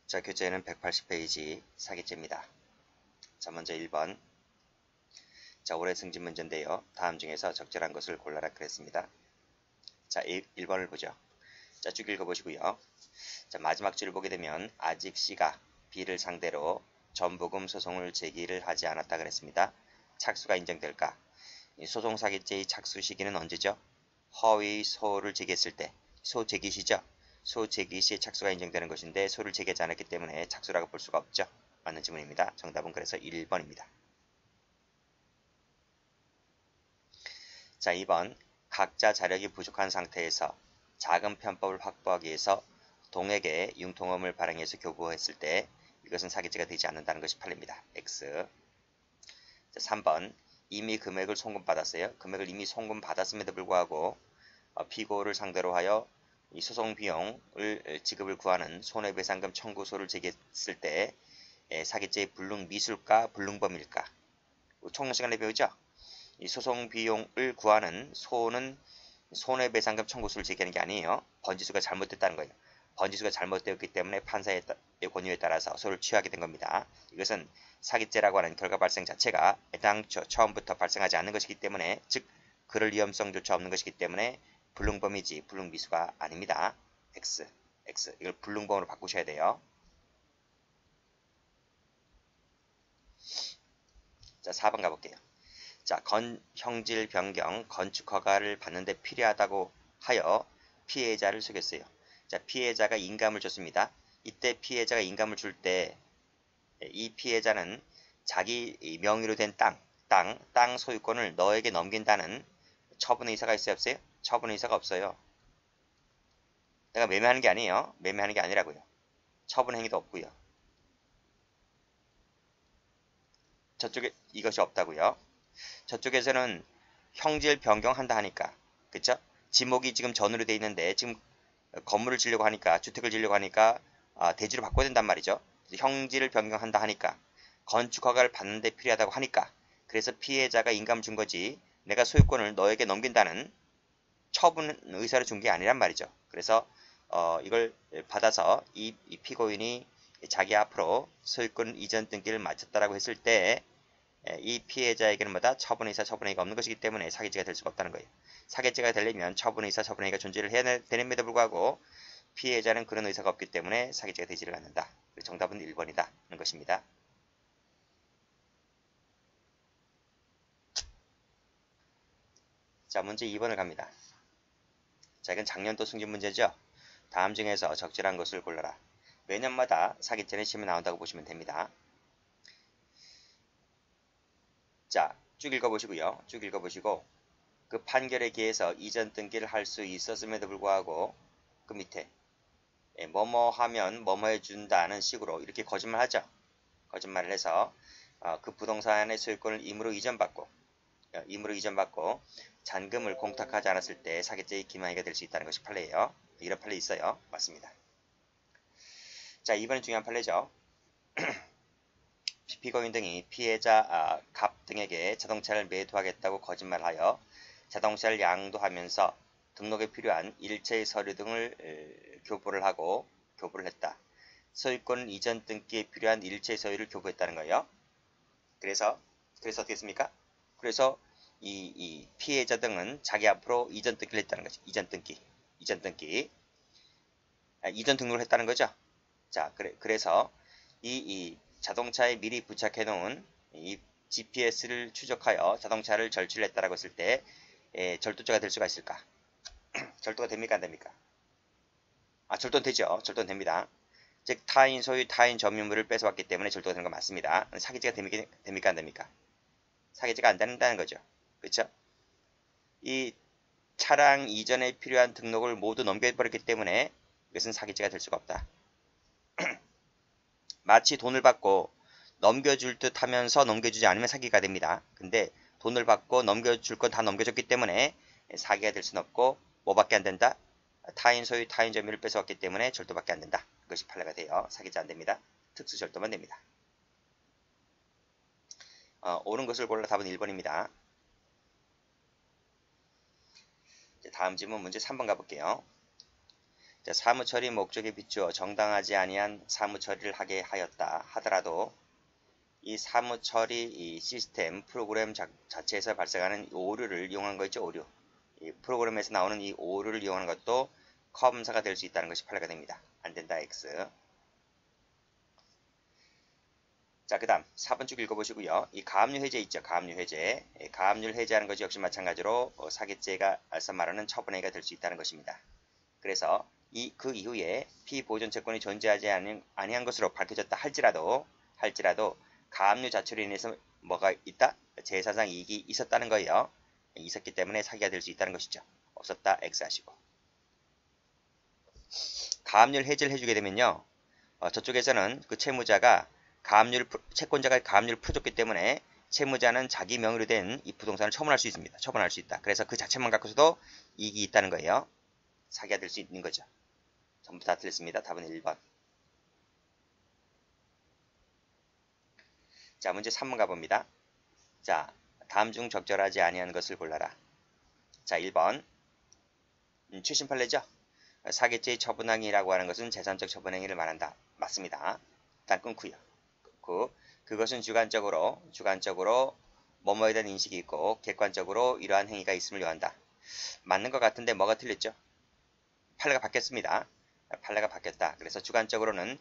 자, 교재는 180페이지 사기죄입니다. 자, 먼저 1번. 자, 올해 승진 문제인데요. 다음 중에서 적절한 것을 골라라 그랬습니다. 자, 1번을 보죠. 자, 쭉 읽어보시고요. 자, 마지막 줄을 보게 되면 아직 C가 B를 상대로 전부금 소송을 제기를 하지 않았다 그랬습니다. 착수가 인정될까? 이 소송사기죄의 착수 시기는 언제죠? 허위 소를 제기했을 때. 소 제기 시죠? 소 제기 시에 착수가 인정되는 것인데 소를 제기하지 않았기 때문에 착수라고 볼 수가 없죠. 맞는 질문입니다. 정답은 그래서 1번입니다. 자, 2번. 각자 자력이 부족한 상태에서 자금 편법을 확보하기 위해서 동액의 융통음을 발행해서 교부했을 때 이것은 사기죄가 되지 않는다는 것이 판례입니다. X. 자, 3번. 이미 금액을 송금받았어요. 금액을 이미 송금받았음에도 불구하고 피고를 상대로 하여 이 소송 비용을 지급을 구하는 손해배상금 청구소를 제기했을 때 사기죄의 불능미술까 불능범일까? 총론 시간에 배우죠? 이 소송 비용을 구하는 소는 손해배상금 청구소를 제기하는 게 아니에요. 번지수가 잘못됐다는 거예요. 번지수가 잘못되었기 때문에 판사의 권유에 따라서 소를 취하게 된 겁니다. 이것은 사기죄라고 하는 결과 발생 자체가 애당초 처음부터 발생하지 않는 것이기 때문에, 즉 그럴 위험성조차 없는 것이기 때문에 불능범이지 불능미수가 아닙니다. X. 이걸 불능범으로 바꾸셔야 돼요. 자, 4번 가볼게요. 자, 형질 변경 건축 허가를 받는데 필요하다고 하여 피해자를 속였어요. 자, 피해자가 인감을 줬습니다. 이때 피해자가 인감을 줄 때 이 피해자는 자기 명의로 된 땅 소유권을 너에게 넘긴다는 처분 의사가 있어요, 없어요? 처분 의사가 없어요. 내가 매매하는 게 아니에요. 매매하는 게 아니라고요. 처분 행위도 없고요. 저쪽에 이것이 없다고요. 저쪽에서는 형질 변경한다 하니까, 그쵸? 지목이 지금 전으로 돼 있는데 지금 건물을 지려고 하니까, 주택을 지려고 하니까 대지로 바꿔야 된단 말이죠. 형질을 변경한다 하니까, 건축 허가를 받는데 필요하다고 하니까, 그래서 피해자가 인감을 준 거지 내가 소유권을 너에게 넘긴다는 처분 의사를 준 게 아니란 말이죠. 그래서 이걸 받아서 이 피고인이 자기 앞으로 소유권 이전 등기를 마쳤다라고 했을 때 이 피해자에게는 뭐다? 처분의사, 처분행위가 없는 것이기 때문에 사기죄가 될 수가 없다는 거예요. 사기죄가 되려면 처분의사, 처분행위가 존재를 해야 되는데도 불구하고 피해자는 그런 의사가 없기 때문에 사기죄가 되지를 않는다. 정답은 1번이다 하는 것입니다. 자, 문제 2번을 갑니다. 자, 이건 작년도 승진 문제죠. 다음 중에서 적절한 것을 골라라. 매년마다 사기죄는 시험에 나온다고 보시면 됩니다. 자, 쭉 읽어보시고요. 쭉 읽어보시고 그 판결에 기해서 이전 등기를 할 수 있었음에도 불구하고 그 밑에 뭐뭐 하면 뭐뭐 해준다는 식으로 이렇게 거짓말 하죠. 거짓말을 해서 그 부동산의 소유권을 임으로 이전받고 잔금을 공탁하지 않았을 때 사기죄의 기만이가 될 수 있다는 것이 판례예요. 이런 판례 있어요. 맞습니다. 자, 이번엔 중요한 판례죠. 피고인 등이 피해자 갑 등에게 자동차를 매도하겠다고 거짓말하여 자동차를 양도하면서 등록에 필요한 일체의 서류 등을 교부를 했다. 소유권 이전 등기에 필요한 일체의 서류를 교부했다는 거예요. 그래서 어떻게 했습니까? 그래서 이 피해자 등은 자기 앞으로 이전 등기를 했다는 거죠. 이전 등록을 했다는 거죠. 자, 그래서 이 자동차에 미리 부착해 놓은 이 GPS를 추적하여 자동차를 절취를 했다라고 했을 때 절도죄가 될 수가 있을까? 절도가 됩니까, 안 됩니까? 절도는 되죠. 절도는 됩니다. 즉 타인 소유, 타인 점유물을 뺏어왔기 때문에 절도가 되는 건 맞습니다. 사기죄가 됩니까, 안 됩니까? 사기죄가 안 된다는 거죠. 그렇죠? 이 차량 이전에 필요한 등록을 모두 넘겨버렸기 때문에 이것은 사기죄가 될 수가 없다. 마치 돈을 받고 넘겨줄 듯 하면서 넘겨주지 않으면 사기가 됩니다. 근데 돈을 받고 넘겨줄 건 다 넘겨줬기 때문에 사기가 될 수는 없고 뭐밖에 안 된다? 타인 소유, 타인 점유를 뺏어왔기 때문에 절도밖에 안 된다. 그것이 판례가 돼요. 사기죄 안 됩니다. 특수절도만 됩니다. 옳은 것을 골라 답은 1번입니다. 다음 질문 문제 3번 가볼게요. 사무처리 목적에 비추어 정당하지 아니한 사무처리를 하게 하였다 하더라도 이 사무처리 이 시스템 프로그램 자체에서 발생하는 오류를 이용한 거 있죠. 오류. 이 프로그램에서 나오는 이 오류를 이용하는 것도 검사가 될 수 있다는 것이 판례가 됩니다. 안된다 X. 자, 그 다음 4번 쭉 읽어보시고요. 이 가압류 해제 있죠. 가압류 해제. 가압류를 해제하는 것이 역시 마찬가지로 사기죄가 알선 말하는 처분행위가 될 수 있다는 것입니다. 그래서 그 이후에 피보존 채권이 존재하지 아니한 것으로 밝혀졌다 할지라도 가압류 자체로 인해서 뭐가 있다? 재산상 이익이 있었다는 거예요. 있었기 때문에 사기가 될 수 있다는 것이죠. 없었다 X 하시고. 가압류를 해제를 해주게 되면요. 저쪽에서는 그 채무자가 채권자가 가압류를 풀어줬기 때문에 채무자는 자기 명의로 된 이 부동산을 처분할 수 있습니다. 처분할 수 있다. 그래서 그 자체만 갖고서도 이익이 있다는 거예요. 사기가 될 수 있는 거죠. 전부 다 틀렸습니다. 답은 1번. 자, 문제 3번 가봅니다. 자, 다음 중 적절하지 아니한 것을 골라라. 자, 1번. 최신 판례죠. 사기죄의 처분행위라고 하는 것은 재산적 처분행위를 말한다. 맞습니다. 일단 끊고요. 그것은 주관적으로 뭐뭐에 대한 인식이 있고 객관적으로 이러한 행위가 있음을 요한다. 맞는 것 같은데 뭐가 틀렸죠? 판례가 바뀌었습니다. 판례가 바뀌었다. 그래서 주관적으로는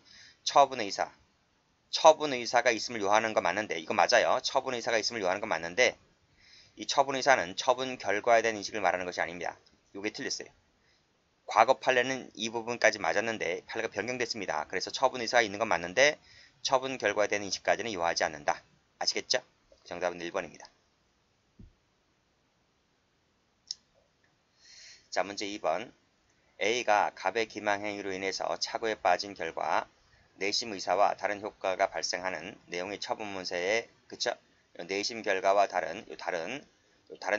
처분의사가 있음을 요하는 거 맞는데 이거 맞아요. 처분의사가 있음을 요하는 건 맞는데 이 처분의사는 처분 결과에 대한 인식을 말하는 것이 아닙니다. 이게 틀렸어요. 과거 판례는 이 부분까지 맞았는데 판례가 변경됐습니다. 그래서 처분의사가 있는 건 맞는데 처분 결과에 대한 인식까지는 요하지 않는다. 아시겠죠? 정답은 1번입니다. 자, 문제 2번. A가 갑의 기망행위로 인해서 착오에 빠진 결과 내심 의사와 다른 효과가 발생하는 내용의 처분문서에 내심 결과와 다른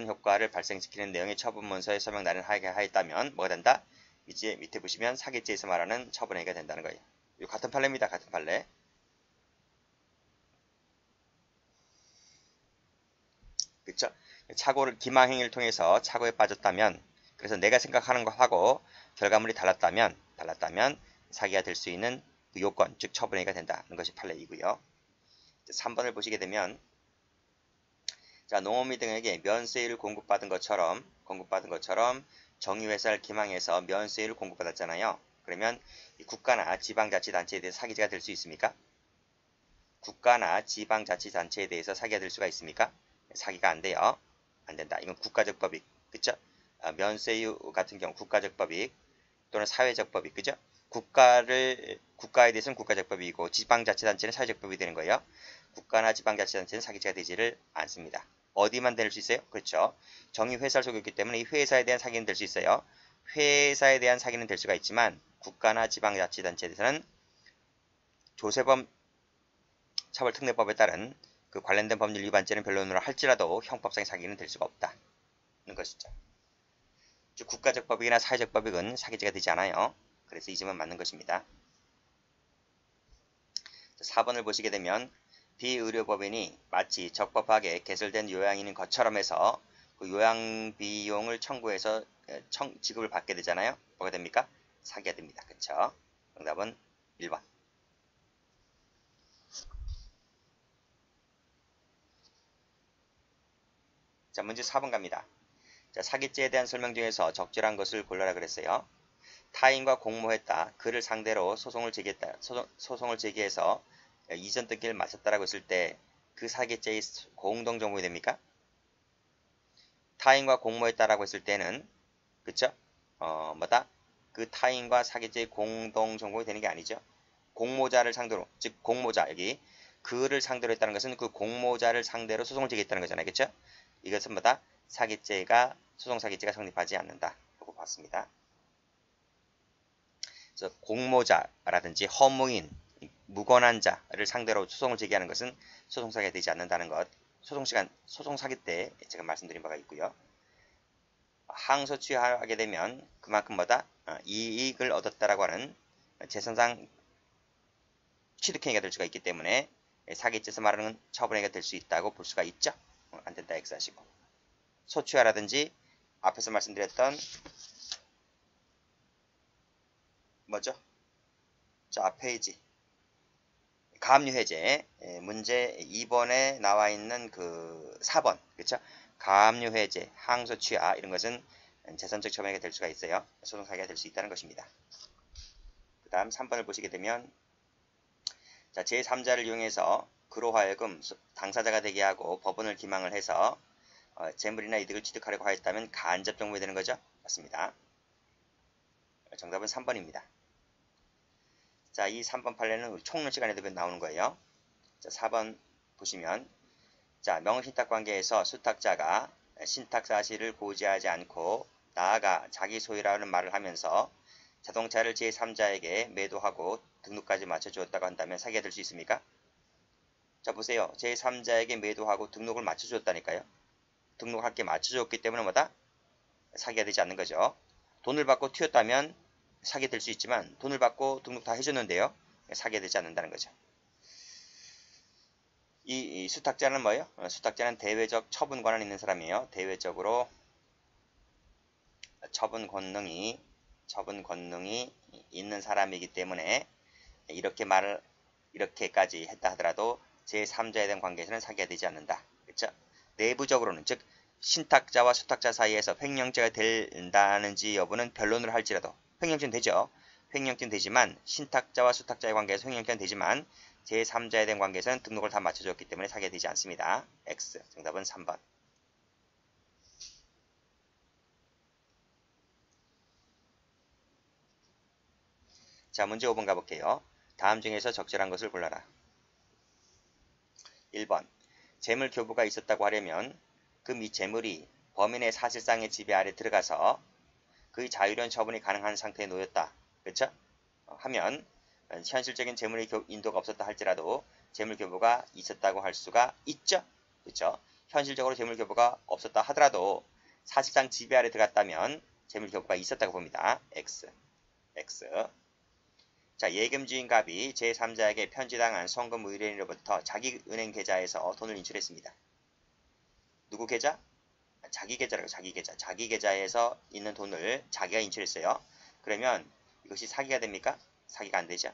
효과를 발생시키는 내용의 처분문서에 서명란을 하게 하였다면 뭐가 된다? 이제 밑에 보시면 사기죄에서 말하는 처분행위가 된다는 거예요. 이거 같은 판례입니다. 같은 판례. 그쵸? 기망행위를 통해서 착오에 빠졌다면, 그래서 내가 생각하는 것하고 결과물이 달랐다면 사기가 될 수 있는 그 요건, 즉 처분행위가 된다는 것이 판례이고요. 3번을 보시게 되면, 자, 농어민 등에게 면세율을 공급받은 것처럼 정유회사를 기망해서 면세율을 공급받았잖아요. 그러면 국가나 지방자치단체에 대해서 사기죄가 될 수 있습니까? 국가나 지방자치단체에 대해서 사기가 될 수가 있습니까? 사기가 안 돼요. 안 된다. 이건 국가적 법익. 그쵸? 면세유 같은 경우 국가적 법익 또는 사회적 법익. 그죠? 국가에 대해서는 국가적 법이고 지방자치단체는 사회적 법이 되는 거예요. 국가나 지방자치단체는 사기죄가 되지를 않습니다. 어디만 될 수 있어요? 그렇죠. 정유회사를 속였기 때문에 이 회사에 대한 사기는 될 수 있어요. 회사에 대한 사기는 될 수가 있지만 국가나 지방자치단체에 대해서는 조세범 처벌특례법에 따른 그 관련된 법률 위반죄는 변론으로 할지라도 형법상의 사기는 될 수가 없다는 것이죠. 즉 국가적 법익이나 사회적 법익은 사기죄가 되지 않아요. 그래서 이 점은 맞는 것입니다. 4번을 보시게 되면 비의료법인이 마치 적법하게 개설된 요양인인 것처럼 해서 그 요양 비용을 청구해서 지급을 받게 되잖아요. 뭐가 됩니까? 사기가 됩니다. 그쵸? 정답은 1번. 자, 문제 4번 갑니다. 자, 사기죄에 대한 설명 중에서 적절한 것을 골라라 그랬어요. 타인과 공모했다. 그를 상대로 소송을 제기해서 이전 등기를 마쳤다라고 했을 때 그 사기죄의 공동정범이 됩니까? 타인과 공모했다라고 했을 때는 그쵸? 그 타인과 사기죄의 공동정범이 되는 게 아니죠. 공모자를 상대로, 즉 공모자 여기 그를 상대로 했다는 것은 그 공모자를 상대로 소송을 제기했다는 거잖아요. 그쵸? 이것은 소송 사기죄가 성립하지 않는다 라고 봤습니다. 그래서 공모자라든지 허무인, 무권한 자를 상대로 소송을 제기하는 것은 소송사기가 되지 않는다는 것, 소송사기 때 제가 말씀드린 바가 있고요. 항소 취하하게 되면 그만큼 이익을 얻었다라고 하는 재산상 취득행위가 될 수가 있기 때문에 사기죄에서 말하는 처분행위가 될 수 있다고 볼 수가 있죠. 안 된다 X 하시고. 소취하라든지 앞에서 말씀드렸던 뭐죠? 자, 페이지. 가압류 해제. 문제 2번에 나와 있는 그 4번. 그쵸? 가압류 해제, 항소 취하 이런 것은 재산적 처분이 될 수가 있어요. 소송 사기가 될 수 있다는 것입니다. 그 다음 3번을 보시게 되면 자, 제3자를 이용해서 그로 하여금 당사자가 되게 하고 법원을 기망을 해서 재물이나 이득을 취득하려고 하였다면 간접 정범이 되는 거죠? 맞습니다. 정답은 3번입니다. 자, 이 3번 판례는 총론 시간에도 나오는 거예요. 자, 4번 보시면 자, 명신탁 관계에서 수탁자가 신탁 사실을 고지하지 않고 나아가 자기 소유라는 말을 하면서 자동차를 제3자에게 매도하고 등록까지 맞춰주었다고 한다면 사기가 될 수 있습니까? 자, 보세요. 제3자에게 매도하고 등록을 맞춰주었다니까요. 등록할 게 맞춰줬기 때문에 뭐다? 사기가 되지 않는 거죠. 돈을 받고 튀었다면 사기가 될 수 있지만 돈을 받고 등록 다 해줬는데요. 사기가 되지 않는다는 거죠. 이 수탁자는 뭐예요? 수탁자는 대외적 처분 권한 있는 사람이에요. 대외적으로 처분 권능이 있는 사람이기 때문에 이렇게까지 했다 하더라도 제3자에 대한 관계에서는 사기가 되지 않는다. 그렇죠? 내부적으로는 즉 신탁자와 수탁자 사이에서 횡령죄가 된다는지 여부는 변론을 할지라도 횡령죄는 되죠. 횡령죄는 되지만 신탁자와 수탁자의 관계에서 횡령죄는 되지만 제3자에 대한 관계에서는 등록을 다 맞춰줬기 때문에 사기가 되지 않습니다. X. 정답은 3번. 자, 문제 5번 가볼게요. 다음 중에서 적절한 것을 골라라. 1번. 재물 교부가 있었다고 하려면 그 및 재물이 범인의 사실상의 지배 아래 들어가서 그의 자유로운 처분이 가능한 상태에 놓였다. 그렇죠? 하면 현실적인 재물의 인도가 없었다 할지라도 재물 교부가 있었다고 할 수가 있죠. 그렇죠? 현실적으로 재물 교부가 없었다 하더라도 사실상 지배 아래 들어갔다면 재물 교부가 있었다고 봅니다. X. 자, 예금주인 갑이 제3자에게 편지당한 송금 의뢰인으로부터 자기 은행 계좌에서 돈을 인출했습니다. 누구 계좌? 자기 계좌라고. 자기 계좌. 자기 계좌에서 있는 돈을 자기가 인출했어요. 그러면 이것이 사기가 됩니까? 사기가 안 되죠.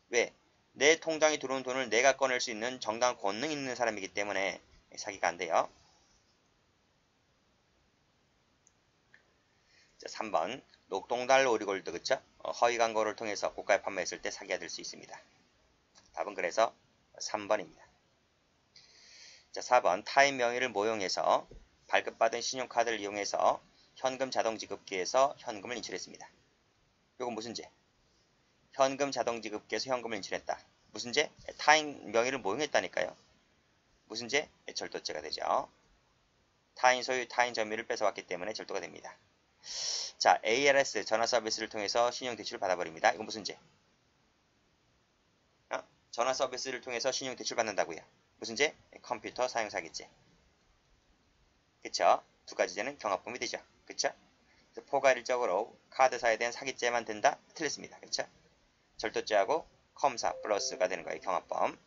왜? 내 통장에 들어온 돈을 내가 꺼낼 수 있는 정당한 권능이 있는 사람이기 때문에 사기가 안 돼요. 자, 3번. 녹동달 오리골드, 그쵸? 허위 광고를 통해서 고가에 판매했을 때 사기가 될 수 있습니다. 답은 그래서 3번입니다. 자, 4번. 타인 명의를 모용해서 발급받은 신용카드를 이용해서 현금 자동지급기에서 현금을 인출했습니다. 이건 무슨 죄? 현금 자동지급기에서 현금을 인출했다. 무슨 죄? 타인 명의를 모용했다니까요. 무슨 죄? 절도죄가 되죠. 타인 소유, 타인 점유를 뺏어왔기 때문에 절도가 됩니다. 자, ARS 전화 서비스를 통해서 신용 대출을 받아버립니다. 이건 무슨 죄? 전화 서비스를 통해서 신용 대출 받는다고요. 무슨 죄? 컴퓨터 사용 사기죄. 그쵸? 두 가지 죄는 경합범위 되죠. 그쵸? 포괄적으로 카드사에 대한 사기죄만 된다? 틀렸습니다. 그쵸? 절도죄하고 컴사 플러스가 되는 거예요. 경합범.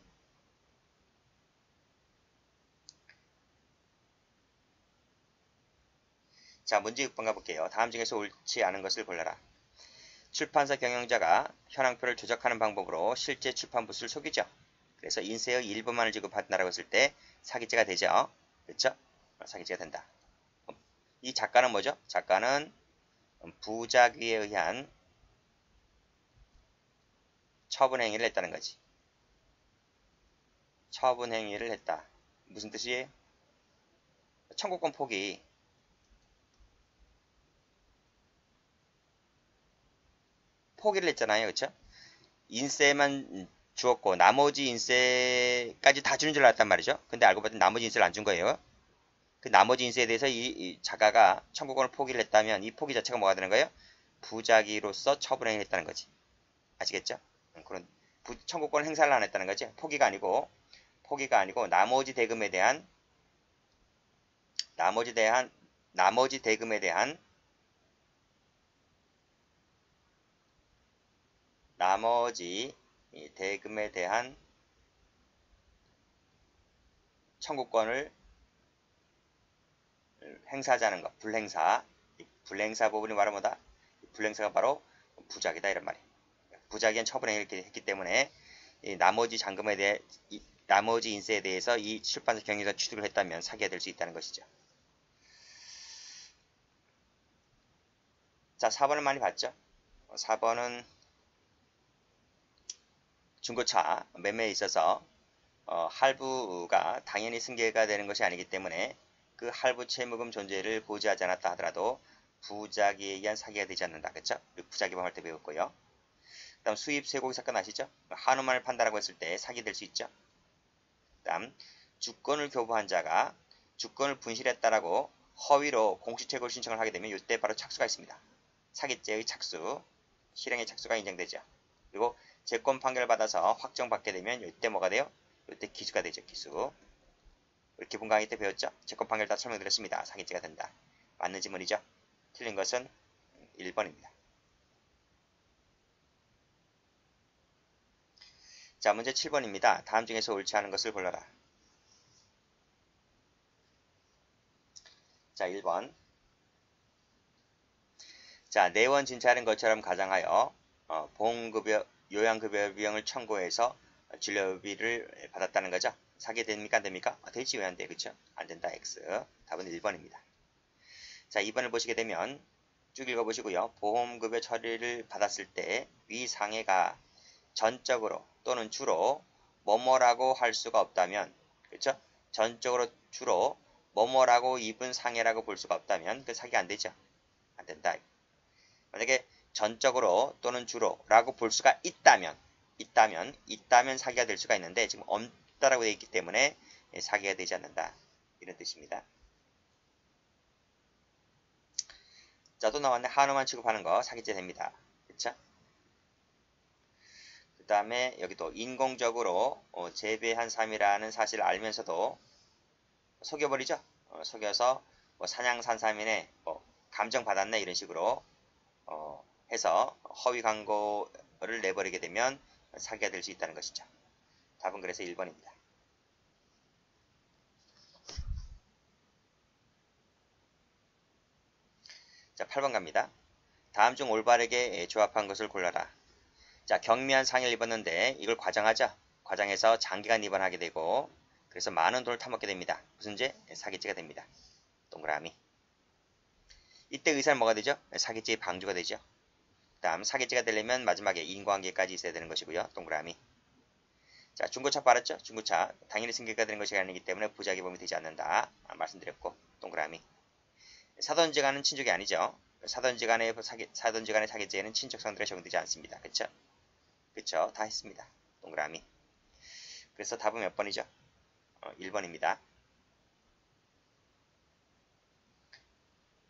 자, 문제 6번 가볼게요. 다음 중에서 옳지 않은 것을 골라라. 출판사 경영자가 현황표를 조작하는 방법으로 실제 출판부수를 속이죠. 그래서 인쇄의 일부만을 지급한다라고 했을 때 사기죄가 되죠. 그렇죠? 사기죄가 된다. 이 작가는 뭐죠? 작가는 부작위에 의한 처분행위를 했다는 거지. 처분행위를 했다. 무슨 뜻이에요? 청구권 포기. 포기를 했잖아요. 그렇죠? 인세만 주었고 나머지 인세까지 다 주는 줄 알았단 말이죠. 근데 알고 봤더니 나머지 인세를 안 준 거예요. 그 나머지 인세에 대해서 이 작가가 청구권을 포기를 했다면 이 포기 자체가 뭐가 되는 거예요? 부작위로서 처분행위를 했다는 거지. 아시겠죠? 그런 청구권 행사를 안 했다는 거지. 포기가 아니고 나머지 대금에 대한 나머지 대금에 대한 청구권을 행사하자는 것. 불행사 부분이 바로 뭐다? 불행사가 바로 부작이다 이런 말이에요. 부작위한 처분행위를 했기 때문에 이 나머지 잔금에 대해 나머지 인세에 대해서 이 출판사 경영에서 취득을 했다면 사기가 될 수 있다는 것이죠. 자, 4번을 많이 봤죠. 4번은 중고차 매매에 있어서 할부가 당연히 승계가 되는 것이 아니기 때문에 그 할부 채무금 존재를 고지하지 않았다 하더라도 부작위에 의한 사기가 되지 않는다. 그렇죠? 부작위범 할 때 배웠고요. 그 다음 수입 쇠고기 사건 아시죠? 한우만을 판다라고 했을 때 사기 될 수 있죠. 그 다음 주권을 교부한 자가 주권을 분실했다라고 허위로 공시채굴 신청을 하게 되면 이때 바로 착수가 있습니다. 사기죄의 착수, 실행의 착수가 인정되죠. 그리고 재권 판결을 받아서 확정받게 되면 이때 뭐가 돼요? 이때 기수가 되죠. 기수. 우리 기본 강의 때 배웠죠? 재권 판결 다 설명드렸습니다. 사기죄가 된다. 맞는 지문이죠? 틀린 것은 1번입니다. 자, 문제 7번입니다. 다음 중에서 옳지 않은 것을 골라라. 자, 1번. 자, 내원 진찰한 것처럼 가정하여 보험급여, 요양급여 비용을 청구해서 진료비를 받았다는 거죠. 사기 됩니까? 안 됩니까? 되지 왜 안 돼? 그쵸? 안 된다. X. 답은 1번입니다. 자, 2번을 보시게 되면 쭉 읽어보시고요. 보험급여 처리를 받았을 때 위상해가 전적으로 또는 주로 뭐뭐라고 할 수가 없다면, 그렇죠? 전적으로 주로 뭐뭐라고 입은 상해라고 볼 수가 없다면 그 사기 안 되죠. 안 된다. 만약에 전적으로 또는 주로 라고 볼 수가 있다면 사기가 될 수가 있는데 지금 없다라고 되어 있기 때문에 사기가 되지 않는다. 이런 뜻입니다. 자, 또 나왔네. 한우만 취급하는 거 사기죄 됩니다. 그쵸? 그 다음에 여기도 인공적으로 재배한 삶이라는 사실을 알면서도 속여버리죠. 속여서 뭐 산양산삼이네, 감정받았네 이런 식으로 해서 허위 광고를 내버리게 되면 사기가 될 수 있다는 것이죠. 답은 그래서 1번입니다. 자, 8번 갑니다. 다음 중 올바르게 조합한 것을 골라라. 자, 경미한 상해를 입었는데 이걸 과장하죠. 과장해서 장기간 입원하게 되고 그래서 많은 돈을 타먹게 됩니다. 무슨 죄? 사기죄가 됩니다. 동그라미. 이때 의사는 뭐가 되죠? 사기죄의 방주가 되죠. 다음 사기죄가 되려면 마지막에 인과관계까지 있어야 되는 것이고요. 동그라미. 자, 중고차 팔았죠? 중고차 당연히 승계가 되는 것이 아니기 때문에 부작위범이 되지 않는다. 말씀드렸고 동그라미. 사돈지간은 친족이 아니죠. 사돈지간의 사기죄에는 친척 상대가 적용되지 않습니다. 그쵸? 그쵸? 다 했습니다. 동그라미. 그래서 답은 몇 번이죠? 1번입니다.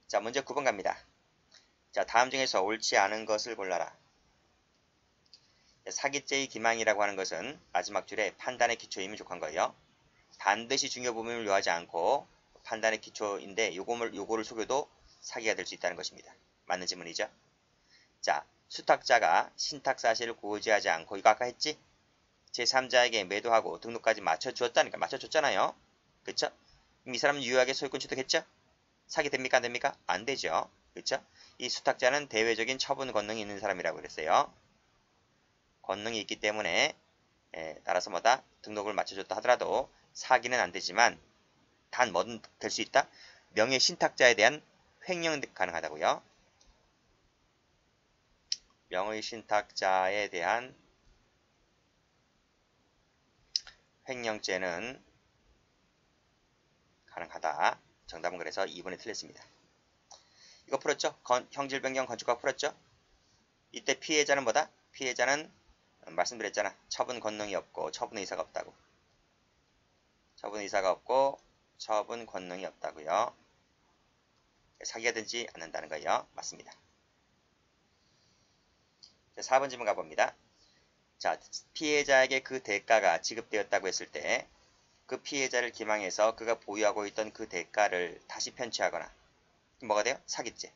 자, 문제 9번 갑니다. 자, 다음 중에서 옳지 않은 것을 골라라. 사기죄의 기망이라고 하는 것은 마지막 줄에 판단의 기초임이 족한 거예요. 반드시 중요 부분을 요하지 않고 판단의 기초인데 요거를 속여도 사기가 될 수 있다는 것입니다. 맞는 지문이죠. 자, 수탁자가 신탁 사실을 고지하지 않고 이거 아까 했지? 제3자에게 매도하고 등록까지 맞춰주었다니까 맞춰줬잖아요. 그쵸? 이 사람은 유효하게 소유권 취득했죠? 사기 됩니까? 안 됩니까? 안 되죠. 그쵸? 이 수탁자는 대외적인 처분 권능이 있는 사람이라고 그랬어요. 권능이 있기 때문에 따라서 뭐다? 등록을 맞춰줬다 하더라도 사기는 안 되지만 단 뭐든 될 수 있다? 명예 신탁자에 대한 횡령은 가능하다고요. 명의 신탁자에 대한 횡령죄는 가능하다. 정답은 그래서 2번이 틀렸습니다. 이거 풀었죠? 형질 변경 건축과 풀었죠? 이때 피해자는 뭐다? 피해자는 말씀드렸잖아. 처분 권능이 없고 처분 의사가 없다고. 처분 의사가 없고 처분 권능이 없다고요. 사기가 되지 않는다는 거예요. 맞습니다. 자, 4번 질문 가봅니다. 자, 피해자에게 그 대가가 지급되었다고 했을 때 그 피해자를 기망해서 그가 보유하고 있던 그 대가를 다시 편취하거나 뭐가 돼요? 사기죄.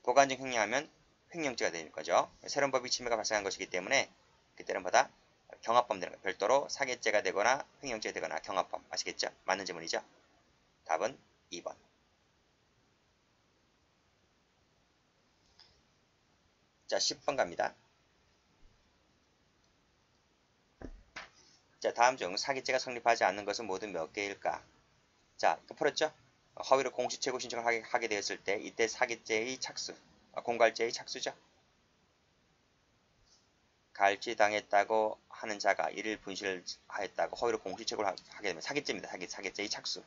도관중 횡령하면 횡령죄가 되는 거죠. 새로운 법익 침해가 발생한 것이기 때문에 그때는 뭐다? 경합범 되는 거예요. 별도로 사기죄가 되거나 횡령죄가 되거나 경합범. 아시겠죠? 맞는 질문이죠. 답은 2번. 자, 10번 갑니다. 자, 다음 중 사기죄가 성립하지 않는 것은 모두 몇 개일까? 자, 이거 풀었죠? 허위로 공시 최고 신청을 하게 되었을 때 이때 사기죄의 착수, 공갈죄의 착수죠. 갈취당했다고 하는 자가 이를 분실을 하였다고 허위로 공시 최고를 하게 되면 사기죄입니다. 사기죄의 착수가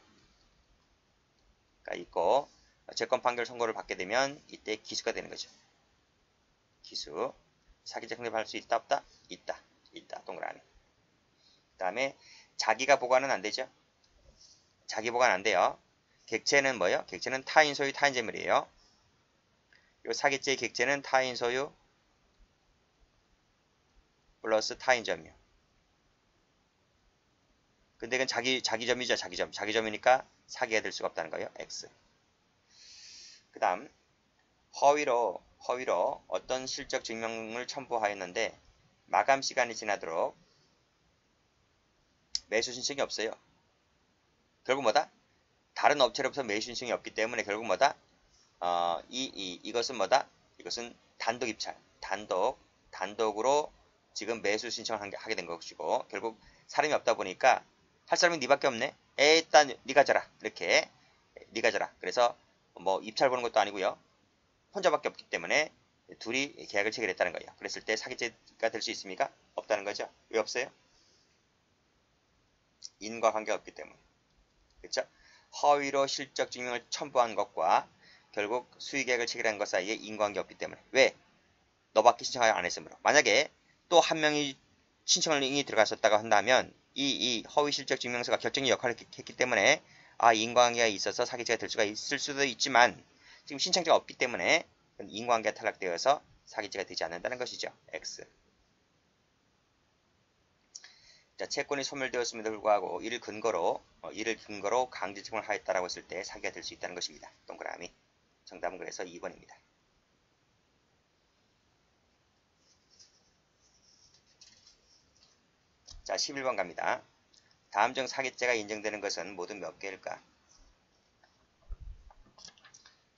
있고 재건 판결 선고를 받게 되면 이때 기수가 되는 거죠. 기수. 사기죄 성립할 수 있다 없다? 있다. 있다. 동그라미. 그 다음에 자기가 보관은 안 되죠. 자기 보관 안 돼요. 객체는 뭐예요? 객체는 타인 소유 타인 재물이에요. 이 사기죄의 객체는 타인 소유 플러스 타인 점유. 근데 이건 자기 점이죠. 자기 점. 자기 점이니까 사기가 될 수가 없다는 거예요. X. 그 다음 허위로 어떤 실적 증명을 첨부하였는데 마감 시간이 지나도록 매수 신청이 없어요. 결국 뭐다? 다른 업체로부터 매수 신청이 없기 때문에 결국 뭐다? 이것은 뭐다? 이것은 단독 입찰. 단독으로 지금 매수 신청을 하게 된 것이고 결국 사람이 없다 보니까 할 사람이 니밖에 없네. 일단 니가 져라. 이렇게 니가 져라. 그래서 뭐 입찰 보는 것도 아니고요. 혼자밖에 없기 때문에 둘이 계약을 체결했다는 거예요. 그랬을 때 사기죄가 될 수 있습니까? 없다는 거죠. 왜 없어요? 인과관계가 없기 때문에. 그렇죠? 허위로 실적 증명을 첨부한 것과 결국 수의계약을 체결한 것 사이에 인과관계가 없기 때문에. 왜? 너밖에 신청을 안 했으므로. 만약에 또 한 명이 신청이 들어갔었다고 한다면 이 허위 실적 증명서가 결정적 역할을 했기 때문에 인과관계가 있어서 사기죄가 될 수가 있을 수도 있지만 지금 신청자가 없기 때문에 인과관계가 탈락되어서 사기죄가 되지 않는다는 것이죠. X. 자, 채권이 소멸되었음에도 불구하고 이를 근거로 강제징용을 하였다라고 했을 때 사기가 될 수 있다는 것입니다. 동그라미. 정답은 그래서 2번입니다. 자, 11번 갑니다. 다음 중 사기죄가 인정되는 것은 모두 몇 개일까?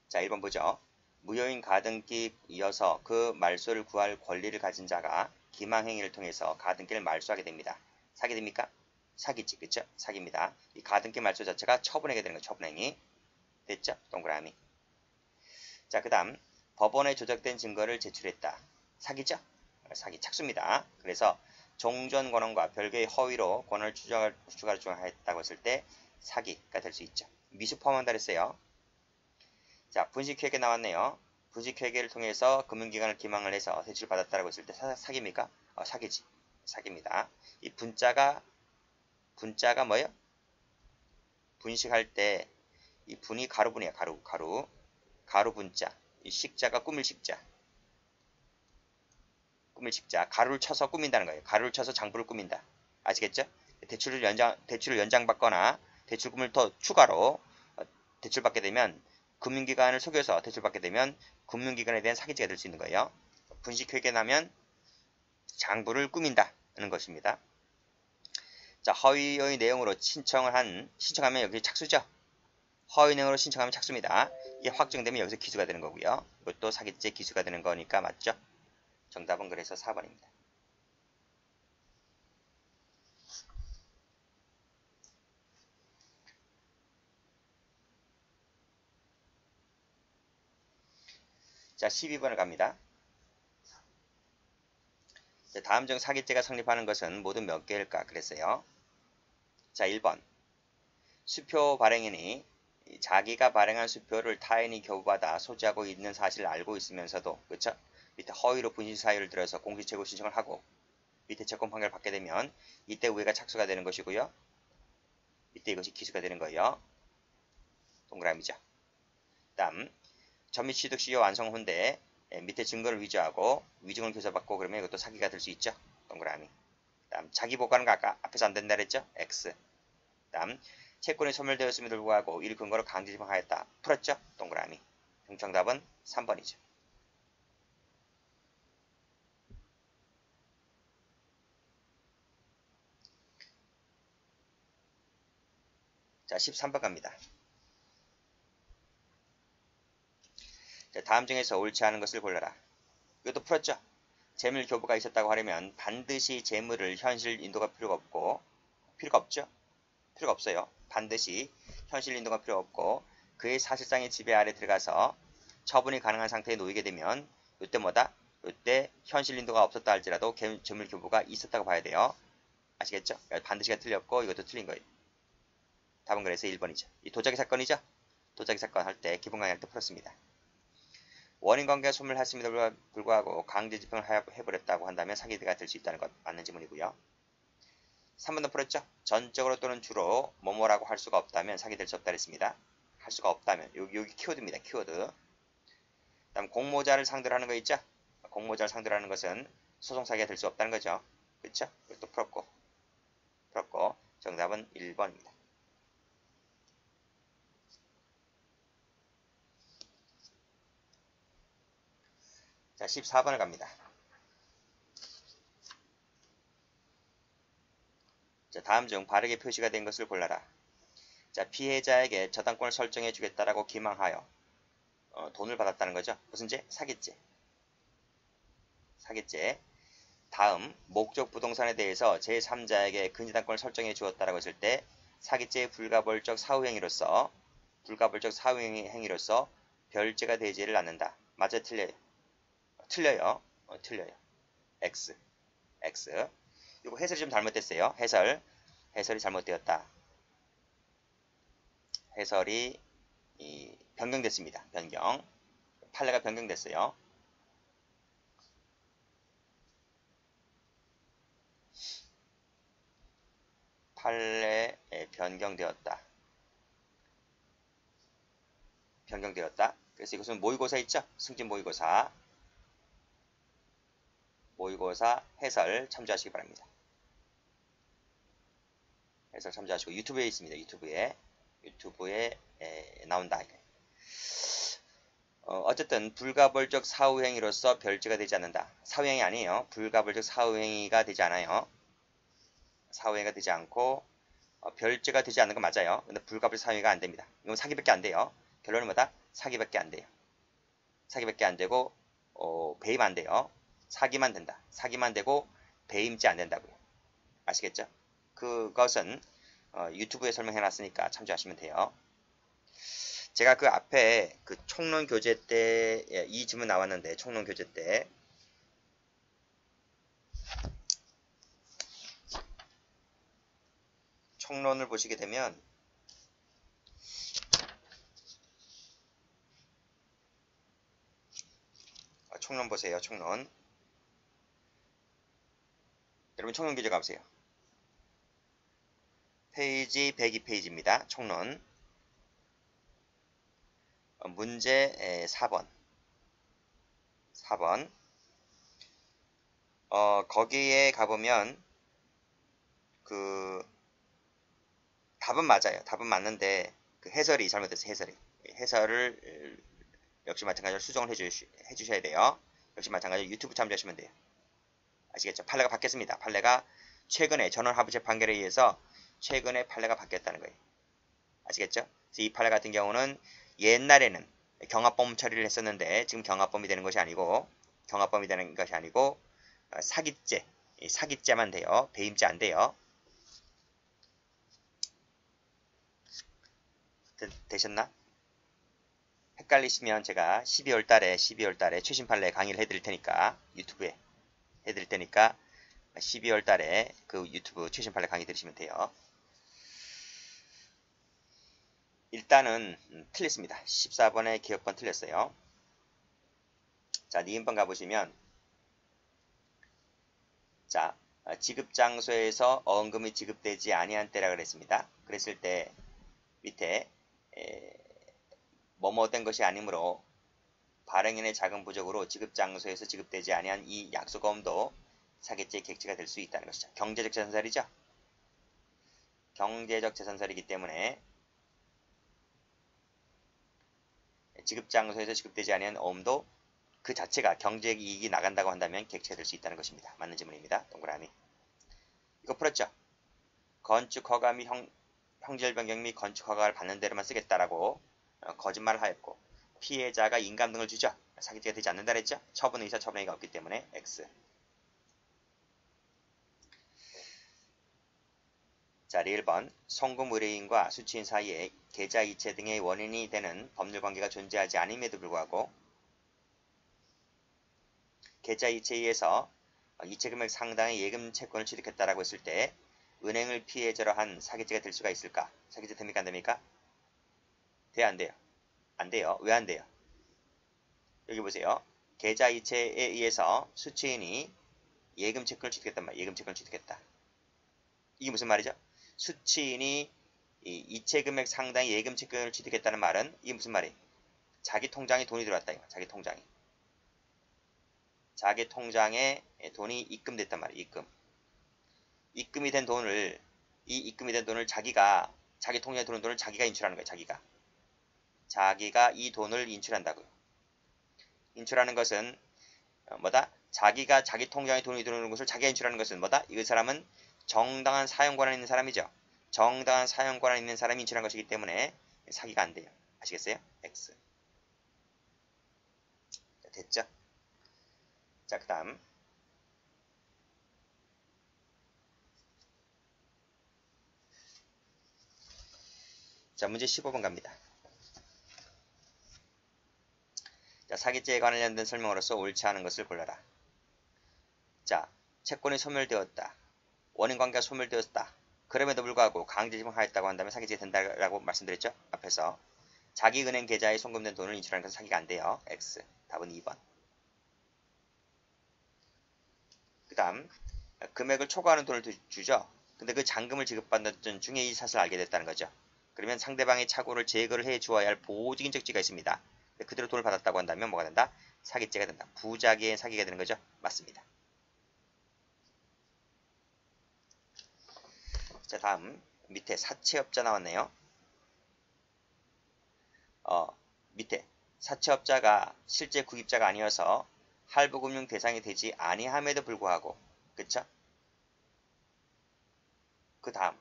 자, 1번 보죠. 무효인 가등기에 이어서 그 말소를 구할 권리를 가진 자가 기망행위를 통해서 가등기를 말소하게 됩니다. 사기됩니까? 사기지, 그쵸? 사기입니다. 이 가등기 말소 자체가 처분하게 되는 거죠. 처분행위. 됐죠? 동그라미. 자, 그 다음 법원에 조작된 증거를 제출했다. 사기죠? 사기 착수입니다. 그래서 종전 권한과 별개의 허위로 권한을 추가하였다고 했을 때 사기가 될 수 있죠. 미수 포함한다 그랬어요. 자, 분식회계 나왔네요. 분식회계를 통해서 금융기관을 기망을 해서 대출받았다고 했을 때 사기입니까? 사기지. 사기입니다. 이 분자가 뭐예요? 분식할 때 이 분이 가루분이야. 가루 분자. 이 식자가 꾸밀 식자. 가루를 쳐서 꾸민다는 거예요. 가루를 쳐서 장부를 꾸민다. 아시겠죠? 대출을 연장받거나 대출금을 더 추가로 대출받게 되면 금융기관을 속여서 대출받게 되면 금융기관에 대한 사기죄가 될 수 있는 거예요. 분식회계 나면 장부를 꾸민다는 것입니다. 자, 허위의 내용으로 신청하면 여기 착수죠. 허위 내용으로 신청하면 착수입니다. 이게 확정되면 여기서 기수가 되는 거고요. 이것도 사기죄 기수가 되는 거니까 맞죠? 정답은 그래서 4번입니다. 자, 12번을 갑니다. 자, 다음 중 사기죄가 성립하는 것은 모두 몇 개일까? 그랬어요. 자, 1번. 수표 발행인이 자기가 발행한 수표를 타인이 교부받아 소지하고 있는 사실을 알고 있으면서도, 그쵸? 밑에 허위로 분실 사유를 들어서 공시최고 신청을 하고 밑에 채권 판결을 받게 되면 이때 우회가 착수가 되는 것이고요. 이때 이것이 기수가 되는 거예요. 동그라미죠. 다음 점입 취득 시효 완성 후인데 밑에 증거를 위조하고 위증을 교사받고 그러면 이것도 사기가 될 수 있죠. 동그라미. 다음 자기 보관은 아까 앞에서 안 된다 그랬죠. X. 다음 채권이 소멸되었음에도 불구하고 이를 근거로 강제징용하였다. 풀었죠. 동그라미. 정답은 3번이죠. 자, 13번 갑니다. 자, 다음 중에서 옳지 않은 것을 골라라. 이것도 풀었죠? 재물 교부가 있었다고 하려면 반드시 재물을 현실 인도가 필요가 없죠? 필요가 없어요. 반드시 현실 인도가 필요 없고 그의 사실상의 지배 아래 들어가서 처분이 가능한 상태에 놓이게 되면 이때 뭐다? 이때 현실 인도가 없었다 할지라도 재물 교부가 있었다고 봐야 돼요. 아시겠죠? 반드시가 틀렸고 이것도 틀린 거예요. 답은 그래서 1번이죠. 이 도자기 사건이죠? 도자기 사건 할 때 기본 강의 할 때 풀었습니다. 원인관계가 소멸했음에도 불구하고 강제 집행을 해버렸다고 한다면 사기가 될 수 있다는 것 맞는 지문이고요. 3번도 풀었죠? 전적으로 또는 주로 뭐뭐라고 할 수가 없다면 사기될 수 없다 그랬습니다. 할 수가 없다면 여기 키워드입니다. 키워드. 다음 공모자를 상대로 하는 거 있죠? 공모자를 상대로 하는 것은 소송사기가 될 수 없다는 거죠. 그렇죠? 이것도 풀었고 정답은 1번입니다. 자, 14번을 갑니다. 자, 다음 중 바르게 표시가 된 것을 골라라. 자, 피해자에게 저당권을 설정해 주겠다라고 기망하여 돈을 받았다는 거죠. 무슨 죄? 사기죄. 사기죄. 다음 목적 부동산에 대해서 제3자에게 근저당권을 설정해 주었다라고 했을 때 사기죄의 불가벌적 사후행위로서 별죄가 되지를 않는다. 맞아 틀려요? 틀려요. 틀려요. X. 이거 해설이 좀 잘못됐어요. 해설이 잘못되었다. 해설이 변경됐습니다. 판례가 변경됐어요. 판례에 변경되었다. 그래서 이것은 모의고사 있죠? 승진 모의고사 해설 참조하시기 바랍니다. 해설 참조하시고 유튜브에 있습니다. 유튜브에 나온다. 어쨌든 불가벌적 사후행위로서 별죄가 되지 않는다. 사후행위 아니에요. 불가벌적 사후행위가 되지 않아요. 사후행위가 되지 않고 별죄가 되지 않는 건 맞아요. 근데 불가벌적 사후행위가 안 됩니다. 이건 사기밖에 안 돼요. 결론은 뭐다? 사기밖에 안 돼요. 사기밖에 안 되고 배임 안 돼요. 사기만 된다. 사기만 되고 배임죄 안 된다고요. 아시겠죠? 그것은 유튜브에 설명해 놨으니까 참조하시면 돼요. 제가 그 앞에 그 총론 교재 때 이 질문 나왔는데 총론 교재 때 총론을 보시게 되면 총론 보세요. 총론. 여러분 총론 교재 가보세요. 페이지 102페이지입니다. 총론. 문제 4번. 거기에 가보면 그 답은 맞아요. 답은 맞는데 그 해설이 잘못됐어요. 해설을 역시 마찬가지로 수정을 해주셔야 돼요. 역시 마찬가지로 유튜브 참조하시면 돼요. 아시겠죠? 판례가 바뀌었습니다. 판례가 최근에 전원합의체 판결에 의해서 최근에 판례가 바뀌었다는 거예요. 아시겠죠? 그래서 이 판례 같은 경우는 옛날에는 경합범 처리를 했었는데 지금 경합범이 되는 것이 아니고 사기죄만 돼요. 배임죄 안 돼요. 되셨나? 헷갈리시면 제가 12월 달에 최신 판례 강의를 해드릴 테니까 유튜브에 해드릴 테니까 12월 달에 그 유튜브 최신 판례 강의 들으시면 돼요. 일단은 틀렸습니다. 14번의 기억번 틀렸어요. 자, 니은번 가보시면 자, 지급장소에서 어음금이 지급되지 아니한 때라 그랬습니다. 그랬을 때 밑에 뭐뭐 된 것이 아니므로 발행인의 자금 부족으로 지급장소에서 지급되지 아니한 이 약속어음도 사기죄 객체가 될 수 있다는 것이죠. 경제적 재산설이죠. 경제적 재산설이기 때문에 지급장소에서 지급되지 아니한 어음도 그 자체가 경제이익이 나간다고 한다면 객체가 될 수 있다는 것입니다. 맞는 질문입니다. 동그라미. 이거 풀었죠? 건축허가 및 형질 변경 및 건축허가를 받는 대로만 쓰겠다라고 거짓말을 하였고 피해자가 인감 등을 주죠. 사기죄가 되지 않는다 그랬죠? 처분 의사, 처분 행위가 없기 때문에 X. 자리 1번. 송금 의뢰인과 수취인 사이에 계좌 이체 등의 원인이 되는 법률 관계가 존재하지 않음에도 불구하고 계좌 이체에 의해서 이체 금액 상당의 예금 채권을 취득했다라고 했을 때 은행을 피해자로 한 사기죄가 될 수가 있을까? 사기죄 됩니까? 안 됩니까? 돼요? 안 돼요? 안 돼요. 왜 안 돼요? 여기 보세요. 계좌 이체에 의해서 수취인이 예금 채권을 취득했단 말이에요. 예금 채권을 취득했다. 이게 무슨 말이죠? 수취인이 이체 금액 상당의 예금 채권을 취득했다는 말은 이게 무슨 말이에요? 자기 통장에 돈이 들어왔다. 이거. 자기 통장에. 자기 통장에 돈이 입금됐단 말이에요. 입금. 입금이 된 돈을 자기가 자기 통장에 들어온 돈을 자기가 인출하는 거예요. 자기가 이 돈을 인출한다고요. 인출하는 것은 뭐다? 자기가 자기 통장에 돈이 들어오는 것을 자기가 인출하는 것은 뭐다? 이 사람은 정당한 사용 권한 있는 사람이죠. 정당한 사용 권한 있는 사람이 인출한 것이기 때문에 사기가 안 돼요. 아시겠어요? X. 자, 됐죠? 자, 그 다음. 자, 문제 15번 갑니다. 자, 사기죄에 관련된 설명으로서 옳지 않은 것을 골라라. 자, 채권이 소멸되었다. 원인관계가 소멸되었다. 그럼에도 불구하고 강제집행하였다고 한다면 사기죄가 된다라고 말씀드렸죠? 앞에서. 자기 은행 계좌에 송금된 돈을 인출하는 것은 사기가 안 돼요. X. 답은 2번. 그 다음, 금액을 초과하는 돈을 주죠. 근데 그 잔금을 지급받는 중에 이 사실을 알게 됐다는 거죠. 그러면 상대방의 착오를 제거를 해 주어야 할 보호적인 적지가 있습니다. 그대로 돈을 받았다고 한다면 뭐가 된다? 사기죄가 된다. 부작위의 사기가 되는 거죠. 맞습니다. 자, 다음 밑에 사채업자 나왔네요. 밑에 사채업자가 실제 구입자가 아니어서 할부금융 대상이 되지 아니함에도 불구하고, 그쵸? 그 다음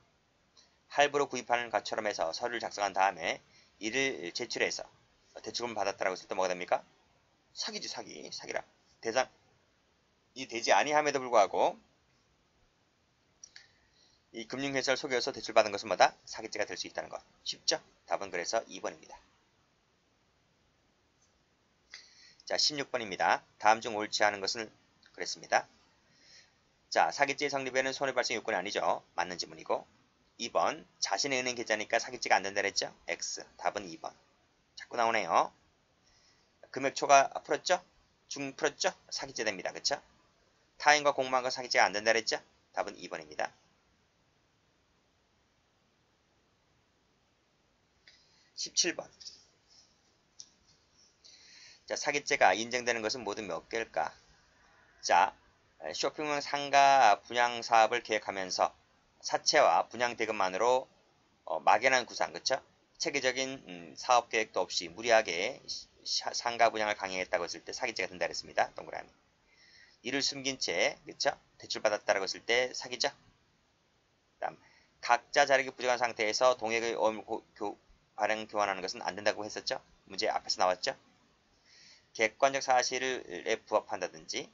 할부로 구입하는 것처럼 해서 서류를 작성한 다음에 이를 제출해서 대출금을 받았다라고 했을 때 뭐가 됩니까? 사기지. 사기라. 대상이 되지 아니함에도 불구하고 이 금융회사를 속여서 대출받은 것은 뭐다? 사기죄가 될 수 있다는 것. 쉽죠? 답은 그래서 2번입니다. 자, 16번입니다. 다음 중 옳지 않은 것은 그랬습니다. 자, 사기죄 성립에는 손해발생 요건이 아니죠. 맞는 지문이고. 2번, 자신의 은행 계좌니까 사기죄가 안 된다 그랬죠? X. 답은 2번. 자꾸 나오네요. 금액 초과 풀었죠? 중 풀었죠? 사기죄 됩니다. 그쵸? 타인과 공모한 건 사기죄가 안 된다 그랬죠? 답은 2번입니다. 17번. 자, 사기죄가 인정되는 것은 모두 몇 개일까? 자, 쇼핑몰 상가 분양 사업을 계획하면서 사채와 분양 대금만으로 막연한 구상, 그쵸? 체계적인 사업 계획도 없이 무리하게 상가 분양을 강행했다고 했을 때 사기죄가 된다 그랬습니다. 동그라미. 이를 숨긴 채, 그쵸? 대출받았다고 했을 때 사기죠? 다음, 각자 자력이 부족한 상태에서 동액의 발행 교환하는 것은 안 된다고 했었죠? 문제 앞에서 나왔죠? 객관적 사실에 부합한다든지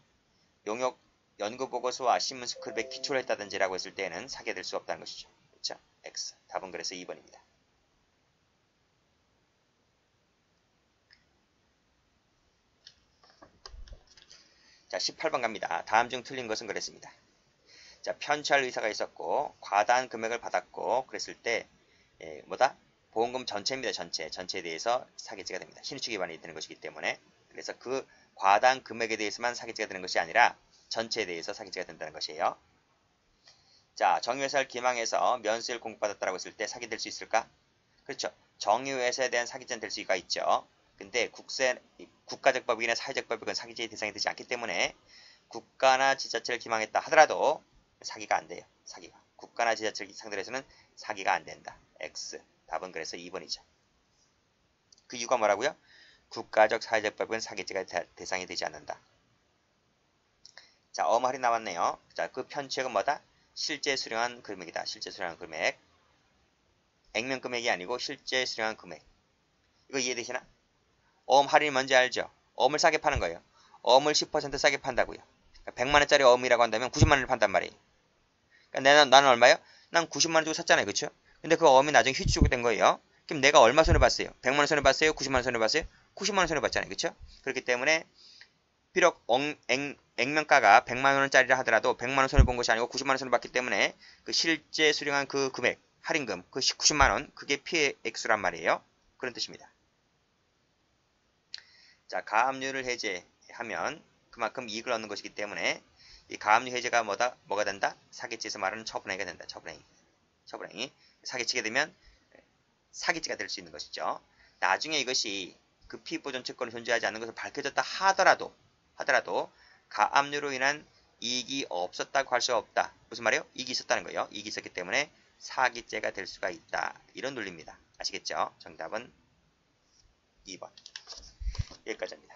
용역 연구보고서와 신문 스크립에 기초를 했다든지라고 했을 때는 사기가 될 수 없다는 것이죠. 그렇죠? X. 답은 그래서 2번입니다. 자, 18번 갑니다. 다음 중 틀린 것은 그랬습니다. 자, 편취할 의사가 있었고 과다한 금액을 받았고 그랬을 때 뭐다? 보험금 전체입니다. 전체에 대해서 사기죄가 됩니다. 신유축 위반이 되는 것이기 때문에. 그래서 그 과다한 금액에 대해서만 사기죄가 되는 것이 아니라 전체에 대해서 사기죄가 된다는 것이에요. 자, 정유회사를 기망해서 면세를 공급받았다고 했을 때 사기될 수 있을까? 그렇죠. 정유회사에 대한 사기죄는 될 수가 있죠. 근데 국가적 법이나 사회적 법익은 사기죄의 대상이 되지 않기 때문에 국가나 지자체를 기망했다 하더라도 사기가 안 돼요. 사기가. 국가나 지자체를 상대로 해서는 사기가 안 된다. X. 답은 그래서 2번이죠. 그 이유가 뭐라고요? 국가적 사회적 법익은 사기죄가 대상이 되지 않는다. 자, 엄할이 나왔네요. 자, 그 편취액은 뭐다? 실제 수령한 금액이다. 실제 수령한 금액. 액면 금액이 아니고 실제 수령한 금액. 이거 이해되시나? 할인이 뭔지 알죠? 어음을 싸게 파는 거예요. 어음을 10% 싸게 판다고요. 100만원짜리 어음이라고 한다면 90만원을 판단 말이에요. 그러니까 나는 얼마요? 난 90만원 주고 샀잖아요. 그쵸? 근데 그 어음이 나중에 휘지 주고 된 거예요. 그럼 내가 얼마 손해봤어요? 100만원 손해봤어요? 90만원 손해봤어요? 90만원 손해봤잖아요. 그쵸? 그렇기 때문에 비록 액면가가 100만원짜리라 하더라도 100만원 손해본 것이 아니고 90만원 손해봤기 때문에 그 실제 수령한 그 금액, 할인금, 그 90만원, 그게 피해 액수란 말이에요. 그런 뜻입니다. 자, 가압류를 해제하면 그만큼 이익을 얻는 것이기 때문에 이 가압류 해제가 뭐가 된다? 사기치에서 말하는 처분행위가 된다. 처분행위. 사기치게 되면 사기치가 될 수 있는 것이죠. 나중에 이것이 그 피보존 채권이 존재하지 않는 것을 밝혀졌다 하더라도 가압류로 인한 이익이 없었다고 할 수 없다. 무슨 말이에요? 이익이 있었다는 거예요. 이익이 있었기 때문에 사기죄가 될 수가 있다. 이런 논리입니다. 아시겠죠? 정답은 2번. 여기까지입니다.